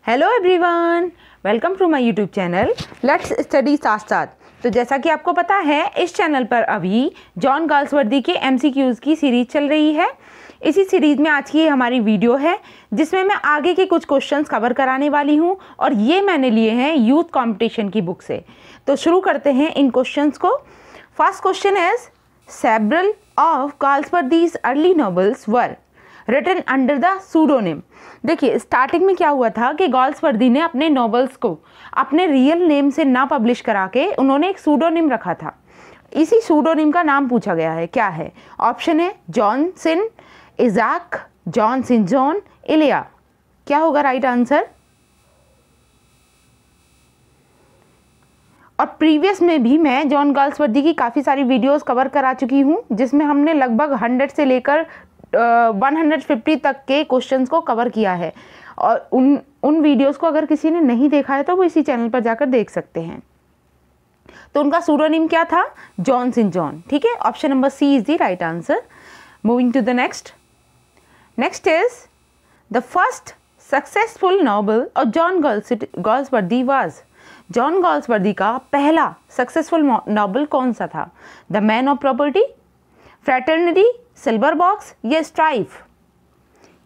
Hello everyone, welcome to my YouTube channel let's study साथ साथ। तो जैसा कि आपको पता है, इस चैनल पर अभी जॉन गाल्सवर्दी के MCQs की सीरीज चल रही है। इसी सीरीज़ में आज की हमारी वीडियो है जिसमें मैं आगे के कुछ क्वेश्चंस कवर कराने वाली हूं और ये मैंने लिए हैं यूथ कंपटीशन की बुक से। तो शुरू करते हैं इन क्वेश्चंस को। First question is several of Galsworthy's early novels were written under the pseudonym. देखिए, स्टार्टिंग में क्या हुआ था कि गाल्सवर्दी ने अपने नॉवेल्स को अपने रियल नेम से ना पब्लिश करा के उन्होंने एक सूडोनिम रखा था। इसी सूडोनिम का नाम पूछा गया है, क्या है? ऑप्शन है जॉन सिन, इजाक, जॉन सिन जॉन, इलिया। क्या होगा राइट आंसर? और प्रीवियस में भी मैं जॉन गाल्सवर्दी की काफ़ी सारी वीडियोस कवर करा चुकी हूँ जिसमें हमने लगभग 100 से लेकर 150 तक के क्वेश्चंस को कवर किया है। और उन वीडियोस को अगर किसी ने नहीं देखा है तो वो इसी चैनल पर जाकर देख सकते हैं। तो उनका सूडोनिम क्या था? John Sinjohn. ठीक है, option number C is the right answer. Moving to the next is the first successful novel of John Galsworthy was. John Galsworthy का पहला सक्सेसफुल नॉवल कौन सा था? The Man of Property, Fraternity, Silver box या Strife.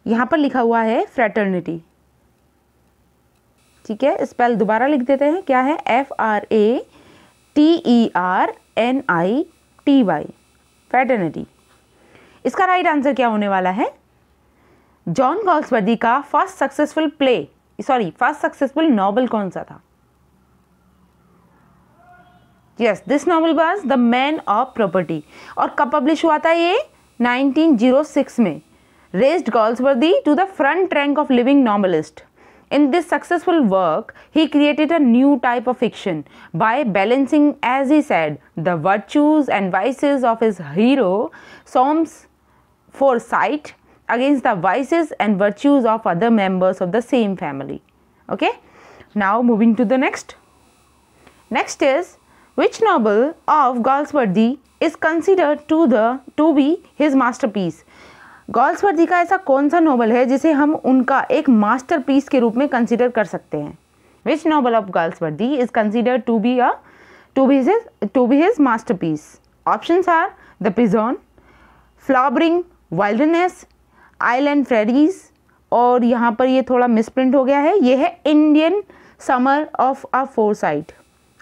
यहां पर लिखा हुआ है फ्रैटर्निटी। ठीक है, स्पेल दोबारा लिख देते हैं। क्या है? FRATERNITY, fraternity. इसका राइट आंसर क्या होने वाला है? जॉन गाल्सवर्दी का फर्स्ट सक्सेसफुल नॉवल कौन सा था? Yes, this novel was the Man of property. और कब पब्लिश हुआ था ये? 1906 में। Raised Galsworthy to the front rank of living novelist. In this successful work, he created a new type of fiction by balancing, as he said, the virtues and vices of his hero, Soames Forsyth, against the vices and virtues of other members of the same family. Okay? Now moving to the next. Next is, which novel of Galsworthy is considered to be his masterpiece? Galsworthy का ऐसा कौन सा novel है जिसे हम उनका एक masterpiece के रूप में कंसीडर कर सकते हैं? Which novel of Galsworthy is considered to be his masterpiece? Options are The Prison, Flowering Wilderness, Island Fairies, और यहाँ पर ये थोड़ा मिसप्रिंट हो गया है, ये है Indian summer of a foresight.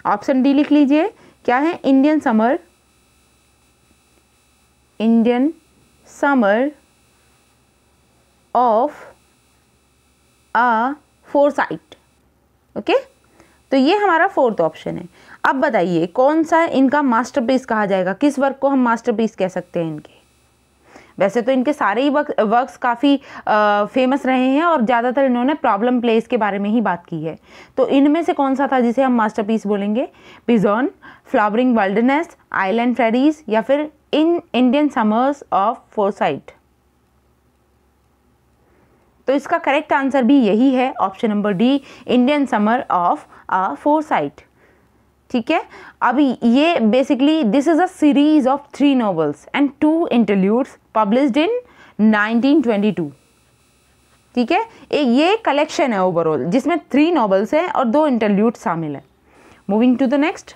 Option D लिख लीजिए। क्या है? Indian summer of a foresight. Okay, तो ये हमारा फोर्थ ऑप्शन है। अब बताइए कौन सा इनका मास्टरपीस कहा जाएगा? किस वर्क को हम मास्टरपीस कह सकते हैं इनके? वैसे तो इनके सारे ही वर्क्स काफ़ी फेमस रहे हैं और ज़्यादातर इन्होंने प्रॉब्लम प्लेस के बारे में ही बात की है। तो इनमें से कौन सा था जिसे हम मास्टरपीस बोलेंगे? पिजॉन, फ्लावरिंग वाइल्डरनेस, आइलैंड फेरीज या फिर इंडियन समर्स ऑफ फोरसाइट? तो इसका करेक्ट आंसर भी यही है, option number D, Indian summer of a foresight. ठीक है, अभी ये basically this is a series of 3 novels and 2 interludes published in 1922। ठीक है, ये कलेक्शन है ओवरऑल जिसमें 3 नॉवेल्स हैं और 2 इंटरल्यूड शामिल हैं। Moving to the next,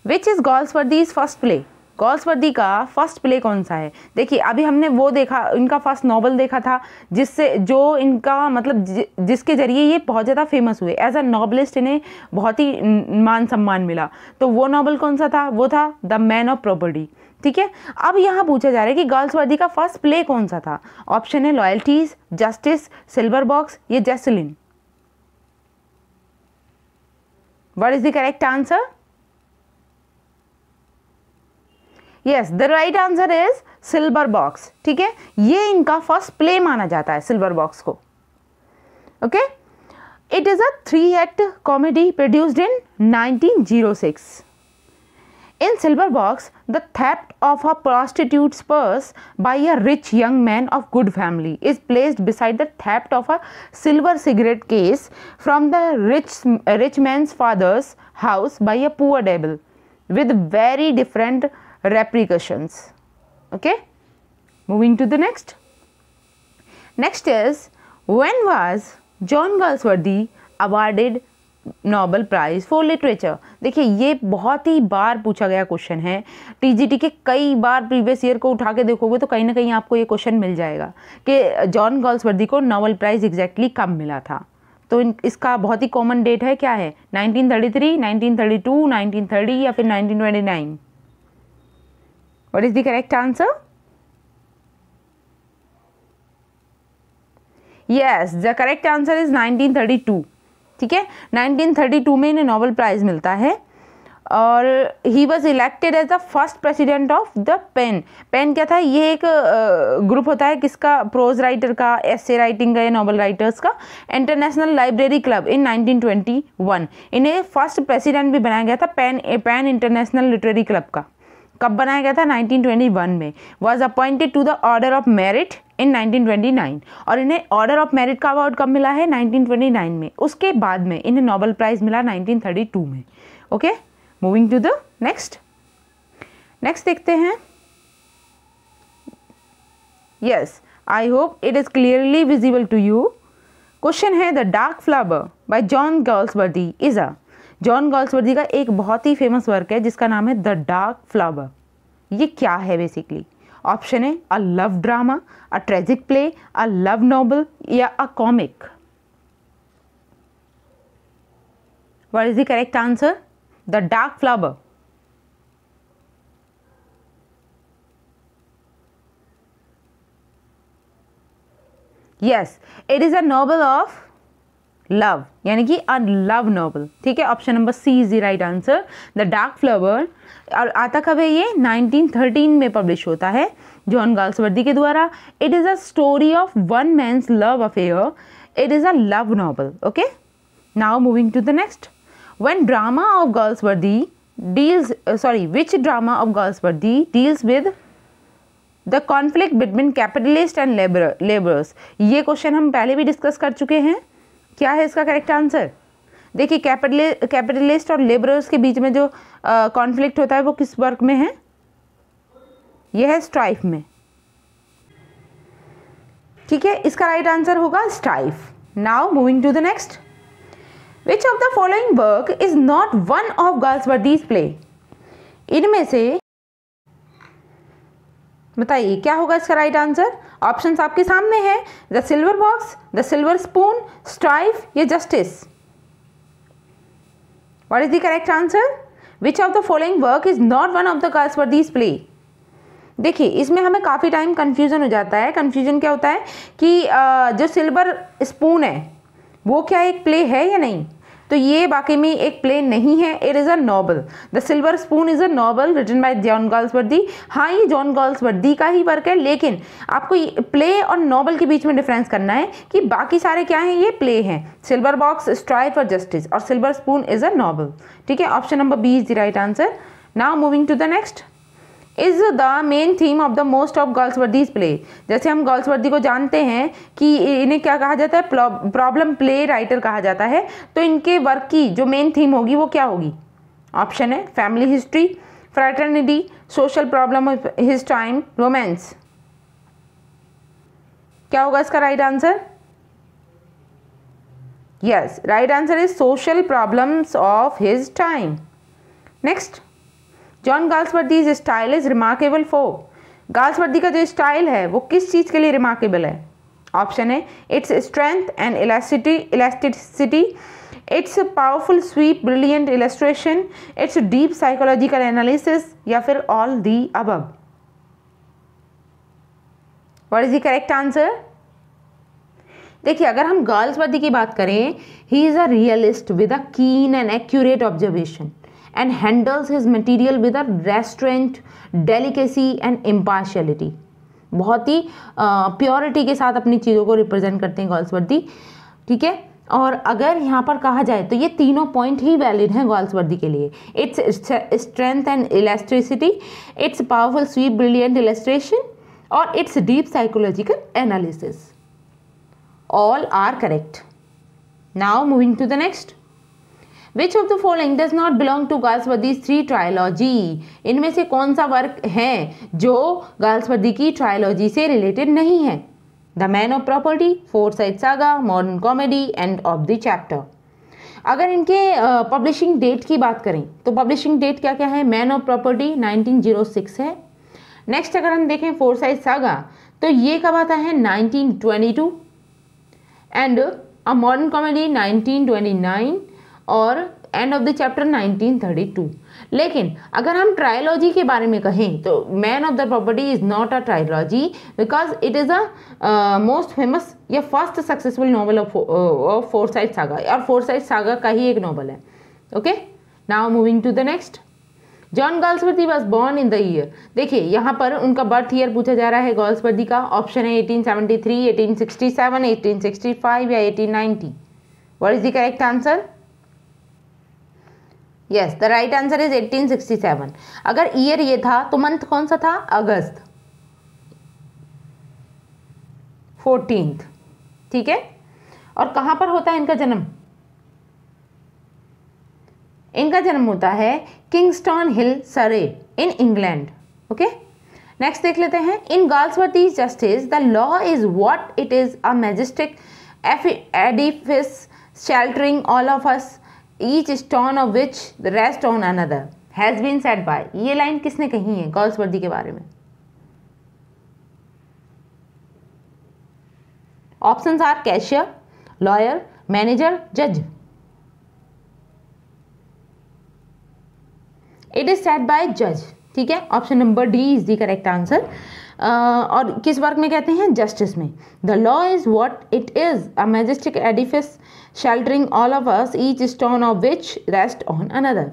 which is Galsworthy's first play? Galsworthy का फर्स्ट प्ले कौन सा है? देखिए, अभी हमने वो देखा, इनका फर्स्ट नॉवल देखा था जो इनका मतलब जिसके जरिए ये बहुत ज़्यादा फेमस हुए। एज अ नॉवलिस्ट इन्हें बहुत ही मान सम्मान मिला। तो वो नॉवल कौन सा था? वो था द मैन ऑफ प्रॉपर्टी। ठीक है, अब यहाँ पूछा जा रहा है कि गाल्सवर्दी का फर्स्ट प्ले कौन सा था? ऑप्शन है लॉयल्टीज, जस्टिस, सिल्वर बॉक्स या जैसलिन। What is the correct answer? Yes, the right answer is silver box. ठीक है, ये इनका फर्स्ट प्ले माना जाता है सिल्वर बॉक्स को। Okay, it is a 3 act comedy produced in 1906। In Silver Box, the theft of a prostitute's purse by a rich young man of good family is placed beside the theft of a silver cigarette case from the rich man's father's house by a poor devil, with very different repercussions. Okay, moving to the next is, when was John Galsworthy awarded Nobel prize for literature. देखिए ये बहुत ही बार पूछा गया question है, TGT के कई बार previous year को उठा के देखोगे तो कहीं ना कहीं आपको ये क्वेश्चन मिल जाएगा कि जॉन गाल्सवर्दी को नोबेल प्राइज़ एग्जैक्टली कब मिला था। तो इसका बहुत ही कॉमन डेट है, क्या है, 1933, 1932, 1930 या फिर 1929। What is the correct answer? Yes, the correct answer is 1932। ठीक है, 1932 में इन्हें नोबेल प्राइज़ मिलता है और he was elected as the first president of the PEN. PEN क्या था, ये एक ग्रुप होता है किसका, प्रोज राइटर का, एसे राइटिंग का या नोबेल राइटर्स का, इंटरनेशनल लाइब्रेरी क्लब इन 1921। इन्हें फर्स्ट प्रेसिडेंट भी बनाया गया था पैन इंटरनेशनल लिटरेरी क्लब का। कब बनाया गया था? 1921 में। Was appointed to the Order of Merit in 1929 और इन्हें ऑर्डर ऑफ मेरिट का अवार्ड कब मिला है? 1929 में। उसके बाद में इन्हें नोबेल प्राइज़ मिला 1932 में। Okay, moving to the next देखते हैं। Yes, I hope it is clearly visible to you. Question है, the dark flower by John Galsworthy is a. John Galsworthy का एक बहुत ही फेमस वर्क है जिसका नाम है द डार्क फ्लावर। ये क्या है बेसिकली? ऑप्शन है a love drama, a tragic play, a love novel या a comic. What is the correct answer? The dark flower. Yes, it is a novel of love, यानी कि a love novel. ठीक है, option number C is the right answer, the dark flower. और आता कब है ये? 1913 में पब्लिश होता है जॉन गाल्सवर्दी के द्वारा। It is a story of one man's love affair. It is a love novel. Okay, now moving to the next. When drama of Galsworthy which drama of Galsworthy deals with the conflict between capitalist and laborers? ये question हम पहले भी discuss कर चुके हैं। क्या है इसका करेक्ट आंसर? देखिए, कैपिटलिस्ट और लेबरर्स के बीच में जो कॉन्फ्लिक्ट होता है वो किस वर्क में है? यह है स्ट्राइफ में। ठीक है, इसका राइट आंसर होगा Strife. Now moving to the next. Which of the following work is not one of Galsworthy's play? इनमें से बताइए क्या होगा इसका राइट आंसर? ऑप्शंस आपके सामने हैं, the silver box, the silver spoon, strife या justice. What is the correct answer? Which of the following work is not one of the Galsworthy's play? देखिए, इसमें हमें काफ़ी टाइम कन्फ्यूजन हो जाता है। कन्फ्यूजन क्या होता है कि जो सिल्वर स्पून है वो क्या एक प्ले है या नहीं? तो ये वाकई में एक प्ले नहीं है, it is a novel. The silver spoon is a novel written by John Galsworthy. हाँ, ये जॉन गाल्सवर्दी का ही वर्क है, लेकिन आपको प्ले और नॉवल के बीच में डिफरेंस करना है कि बाकी सारे क्या हैं, ये प्ले हैं। सिल्वर बॉक्स, स्ट्राइफ और जस्टिस, और silver spoon is a novel. ठीक है, option number B is the right answer. Now moving to the next. Is the main theme of the most of Galsworthy's play. जैसे हम Galsworthy को जानते हैं कि इन्हें क्या कहा जाता है, प्रॉब्लम प्ले राइटर कहा जाता है। तो इनके वर्क की जो मेन थीम होगी वो क्या होगी? ऑप्शन है family history, fraternity, social problem of his time, romance. क्या होगा इसका right answer? Yes, right answer is social problems of his time. Next, John Galsworthy's style is remarkable for. Galsworthy का जो स्टाइल है वो किस चीज़ के लिए रिमार्केबल है? ऑप्शन है its strength and elasticity, its powerful sweep brilliant illustration, its deep psychological analysis या फिर all the above. What is the correct answer? देखिए, अगर हम गाल्सवर्दी की बात करें, he is a realist with a keen and accurate observation and handles his material with a restraint, delicacy and impartiality। बहुत ही purity के साथ अपनी चीज़ों को रिप्रेजेंट करते हैं गाल्सवर्दी। ठीक है, और अगर यहाँ पर कहा जाए तो ये तीनों पॉइंट ही वैलिड हैं गाल्सवर्दी के लिए। Its strength and elasticity, its powerful sweep brilliant illustration और its deep psychological analysis. All are correct. Now moving to the next. Which of the following does not belong to Galsworthy's 3 trilogy? इनमें से कौन सा work है जो Galsworthy की trilogy से related नहीं है? The Man of property, foresight saga, modern comedy, end of the chapter. अगर इनके पब्लिशिंग डेट की बात करें तो पब्लिशिंग डेट क्या क्या है? मैन ऑफ प्रॉपर्टी 1906 है। नेक्स्ट अगर हम देखें फोरसाइट सागा तो ये कब आता है? 1922, एंड अ मॉडर्न कॉमेडी 1929 और एंड ऑफ द चैप्टर 1932। लेकिन अगर हम ट्रायलॉजी के बारे में कहें तो man of the property is not a trilogy because it is a most famous या first successful novel of Forsyte saga, और फोरसाइट सागा का ही एक नॉवल है। Okay, now moving to the next. John Galsworthy was born in the year. देखिए यहाँ पर उनका बर्थ ईयर पूछा जा रहा है गाल्सवर्दी का। ऑप्शन है 1873, 1867, 1865 या 1890। What is the correct answer? Yes, the right answer is 1867। अगर ईयर ये था तो मंथ कौन सा था? अगस्त 14th। ठीक है, और कहाँ पर होता है इनका जन्म? इनका जन्म होता है किंगस्टन हिल, सरे इन इंग्लैंड। ओके, नेक्स्ट देख लेते हैं। इन Galsworthy justice the law is what it is, a majestic edifice sheltering all of us, each stone of which the rest on another, has been said bye. ये line किसने कही है Galsworthy के बारे में? Options are cashier, lawyer, manager, जज। It is said bye जज। ठीक है, option number D is the correct answer. और किस वर्क में कहते हैं? जस्टिस में। The law is what it is, a majestic edifice sheltering all of us, each stone of which rest on another.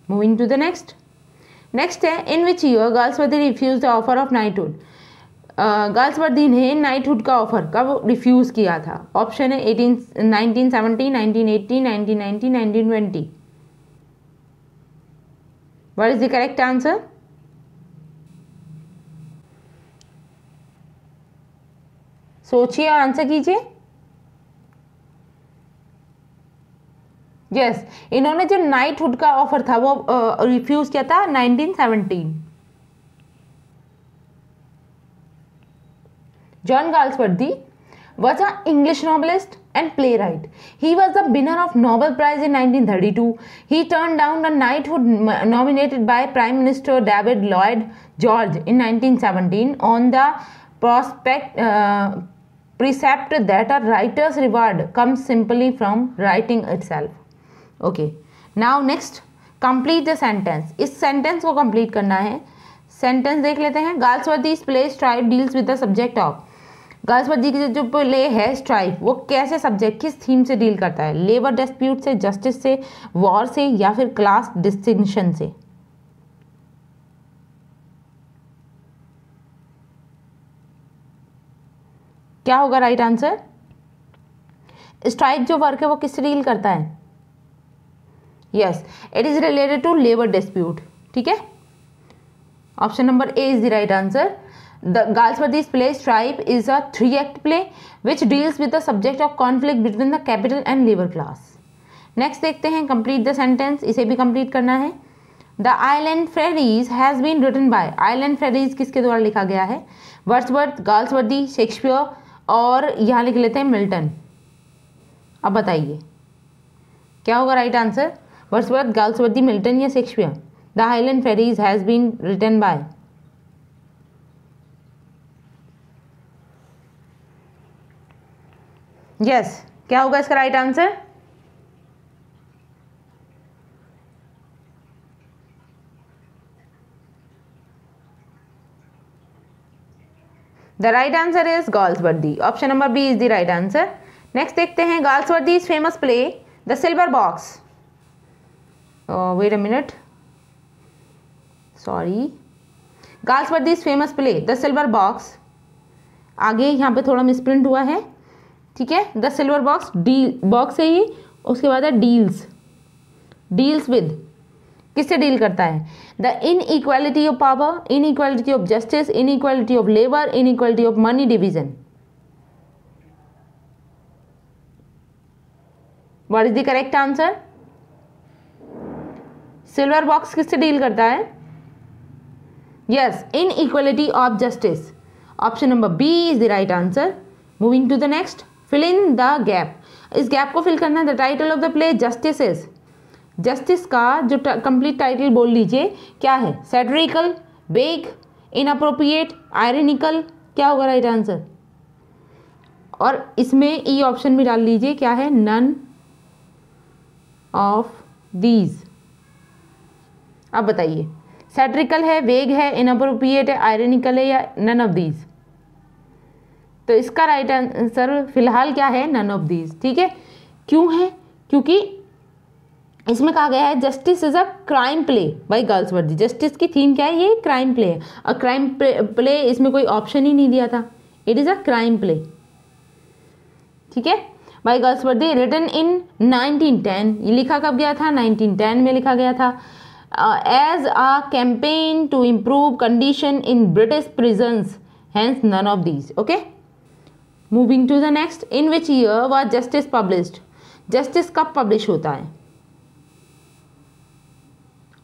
Moving to the next. Next है, in which year Galsworthy refuse the offer of knighthood. Galsworthy ने knighthood का offer कब refuse किया था? Option है 1970, 1980, 1990, 1920। What is the correct answer? सोचिए और answer कीजिए। यस, इन्होंने जो नाइटहुड का ऑफर था वो रिफ्यूज किया था 1917। John Galsworthy was an English novelist and playwright. He was the winner of Nobel Prize in 1932. He turned down a knighthood nominated by Prime Minister David Lloyd George in 1917 on the precept that a writer's reward comes simply from writing itself. Okay, now next, complete the sentence. इस sentence को complete करना है। Sentence देख लेते हैं। Galsworthy's play Strife deals with the subject of। Galsworthy की जो play है स्ट्राइफ, वो कैसे सब्जेक्ट, किस थीम से डील करता है? लेबर डिस्प्यूट से, जस्टिस से, वॉर से, या फिर क्लास डिस्टिंक्शन से? क्या होगा राइट आंसर? स्ट्राइक जो वर्क है वो किससे डील करता है? Yes, it is related to labour dispute. ठीक है, option number A is the right answer. The Galsworthy's play Strife is a 3-act play which deals with the subject of conflict between the capital and labor class. Next देखते हैं, complete the sentence। इसे भी complete करना है। The Island Fairies has been written by। Island Fairies किसके द्वारा लिखा गया है? वर्ड्सवर्थ, गाल्सवर्दी, शेक्सपियर, और यहाँ लिख लेते हैं मिल्टन। अब बताइए क्या होगा right answer? Wordsworth, Galsworthy, Milton या Shakespeare? The Island Fairies has been written by। Yes, क्या होगा इसका right answer? The right answer is Galsworthy. Option number B is the right answer. Next देखते हैं, Galsworthy's famous play the silver box. Wait a minute, sorry, Galsworthy's famous play the silver box. आगे यहाँ पे थोड़ा misprint हुआ है। ठीक है, the silver box, deal box है ये, उसके बाद है डील्स। डील्स विद, किससे डील करता है? The inequality of power, inequality of justice, inequality of labour, inequality of money division. What is the correct answer? Silver Box किससे डील करता है? Yes, inequality of justice. Option number B is the right answer. Moving to the next, fill in the gap. इस gap को fill करना है। The title of the play Justice is, Justice का जो complete title बोल लीजिए क्या है? सैटिरिकल, वेग, इनअप्रोप्रिएट, आयरनिकल, क्या होगा राइट आंसर? और इसमें ई ऑप्शन भी डाल लीजिए, क्या है? None of these. अब बताइए, सैटिरिकल है, वेग है, इनअप्रोप्रिएट है, आयरनिकल है, या नन ऑफ दीज? तो इसका राइट आंसर फिलहाल क्या है? None of these. ठीक है, क्यों है? क्योंकि इसमें कहा गया है Justice is a crime play by Galsworthy. Justice की थीम क्या है? ये क्राइम प्ले है। और क्राइम प्ले इसमें कोई ऑप्शन ही नहीं दिया था, it is a crime play. ठीक है, बाय गाल्सवर्दी, रिटन इन 1910। ये लिखा कब गया था? 1910 में लिखा गया था। As a campaign to improve condition in British prisons, hence none of these. Okay, moving to the next, in which year was Justice published? Justice कब पब्लिश होता है?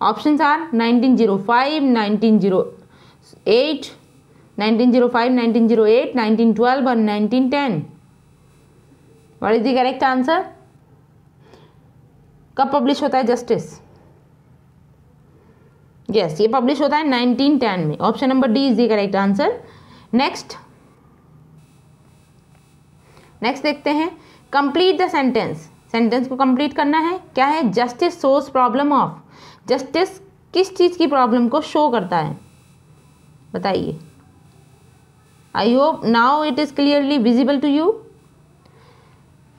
ऑप्शंस आर 1905, 1908, 1905, 1908, 1912 और 1910। What is the correct answer? कब publish होता है justice? Yes, ये publish होता है 1910 में। Option number D is the correct answer. Next देखते हैं, कंप्लीट द सेंटेंस। सेंटेंस को कंप्लीट करना है। क्या है? Justice shows problem of. Justice किस चीज की प्रॉब्लम को शो करता है? बताइए। I hope now it is clearly visible to you.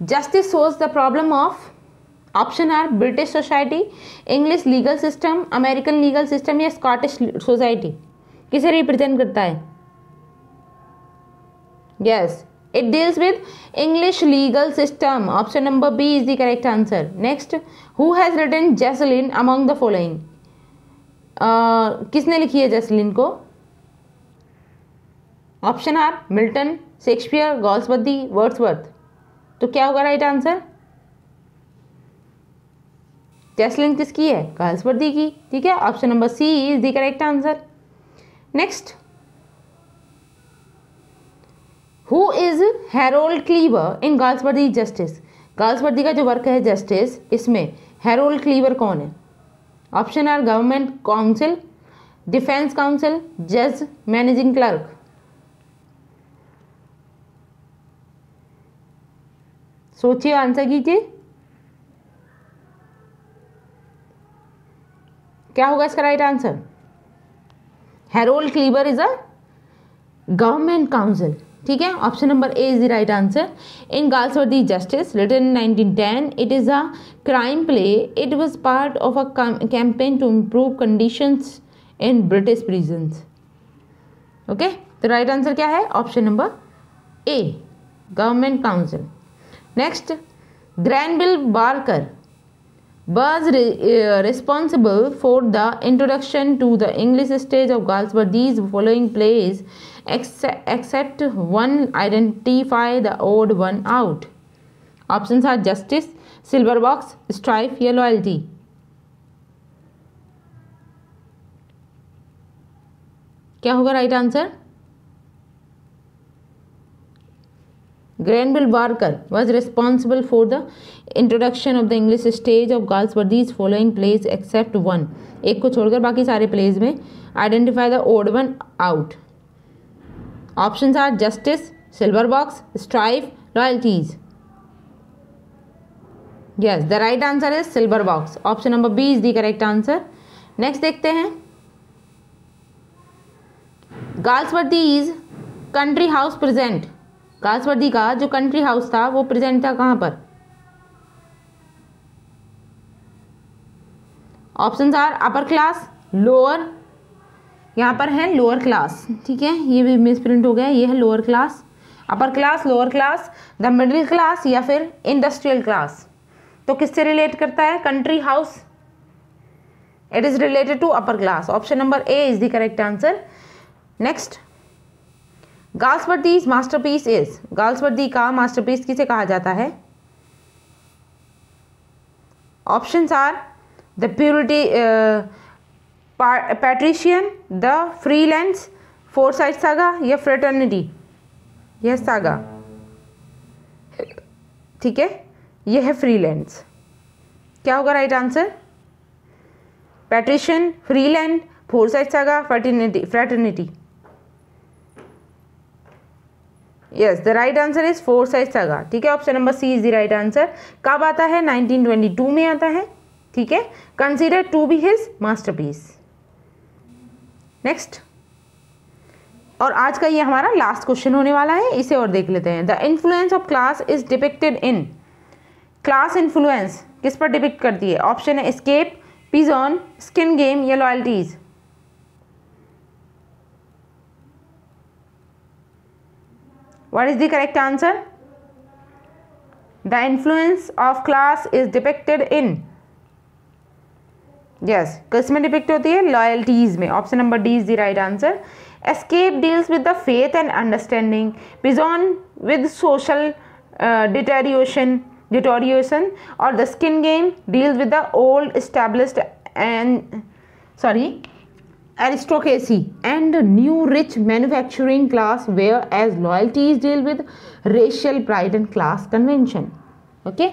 Justice shows the problem of, option are British society, English legal system, American legal system, या Scottish society. किसे represent करता है? Yes, it deals with English legal system. Option number B is the correct answer. Next, who has written Jocelyn among the following? किसने लिखी है Jocelyn को? Option are Milton, Shakespeare, Galsworthy, Wordsworth. तो क्या होगा राइट आंसर? जैसलिन किसकी है? Galsworthy की। ठीक है, option number C is the correct answer. Next, who is Harold Cleaver in Galsworthy Justice? Galsworthy का जो वर्क है जस्टिस, इसमें हैरोल्ड क्लीवर कौन है? Option are government counsel, defence counsel, जज, मैनेजिंग क्लर्क। सोचिए, आंसर कीजिए, क्या होगा इसका right answer? Harold Cleaver is a government counsel. ठीक है, option number A is the right answer. In Galsworthy Justice, written in 1910, it is a crime play. It was part of a campaign to improve conditions in British prisons. Okay, तो right answer क्या है? Option number A, government council. Next, Granville Barker was responsible for the introduction to the English stage of Galsworthy's following plays, except one. Identify the odd one out. Options are Justice, Silver Box, Strife, या Loyalty. क्या होगा right answer? Granville Barker was responsible for the introduction of the English stage of Galsworthy's following plays except one. एक को छोड़कर बाकी सारे plays में identify the odd one out. Options are Justice, Silver Box, Strife, Loyalties. Yes, the right answer is Silver Box. Option number B is the correct answer. Next देखते हैं, Galsworthy's country house present. Galsworthy का जो country house था वो present था कहाँ पर? Options are upper class, lower, यहाँ पर है लोअर क्लास। ठीक है, ये भी मिस प्रिंट हो गया, ये है lower class, upper class, lower class, the middle class, या फिर इंडस्ट्रियल क्लास। तो किससे रिलेट करता है country house? It is related to upper class. Option number A is the correct answer. Next, Galsworthy's masterpiece is, Galsworthy का masterpiece किसे कहा जाता है? Options are the purity patrician, the Freelands, Forsyte saga या fraternity? यह saga, ठीक है। यह है फ्रीलैंड्स। क्या होगा right answer? Patrician, Freeland, Forsyte Saga, Fraternity. Yes, the right answer is Forsyte Saga, ठीक है। Option number C is the right answer. कब आता है? 1922 में आता है, ठीक है। Consider to be his masterpiece. Next, और आज का ये हमारा लास्ट क्वेश्चन होने वाला है, इसे और देख लेते हैं। The influence of class is depicted in. Class influence किस पर डिपिक्ट करती है? ऑप्शन है एस्केप, पिजन, स्किन गेम या loyalties. What is the correct answer? The influence of class is depicted in, yes, किस में डिपिक्ट होती है? लॉयल्टीज में। Option number D is the right answer. Escape deals with the faith and understanding, pigeon with social deterioration, or the skin game deals with the old established aristocracy and new rich manufacturing class, whereas loyalties deal with racial pride and class convention. Okay,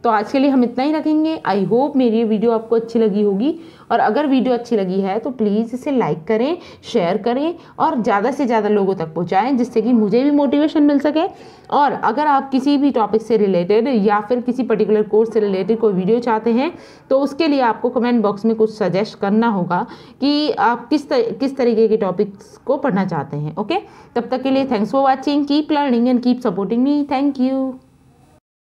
तो आज के लिए हम इतना ही रखेंगे। I hope मेरी ये video आपको अच्छी लगी होगी, और अगर वीडियो अच्छी लगी है तो प्लीज़ इसे लाइक करें, शेयर करें और ज़्यादा से ज़्यादा लोगों तक पहुंचाएं, जिससे कि मुझे भी मोटिवेशन मिल सके। और अगर आप किसी भी टॉपिक से रिलेटेड या फिर किसी पर्टिकुलर कोर्स से रिलेटेड कोई वीडियो चाहते हैं तो उसके लिए आपको कमेंट बॉक्स में कुछ सजेस्ट करना होगा कि आप किस तरीके के टॉपिक्स को पढ़ना चाहते हैं। ओके, तब तक के लिए thanks for watching, keep learning and keep supporting me. Thank you.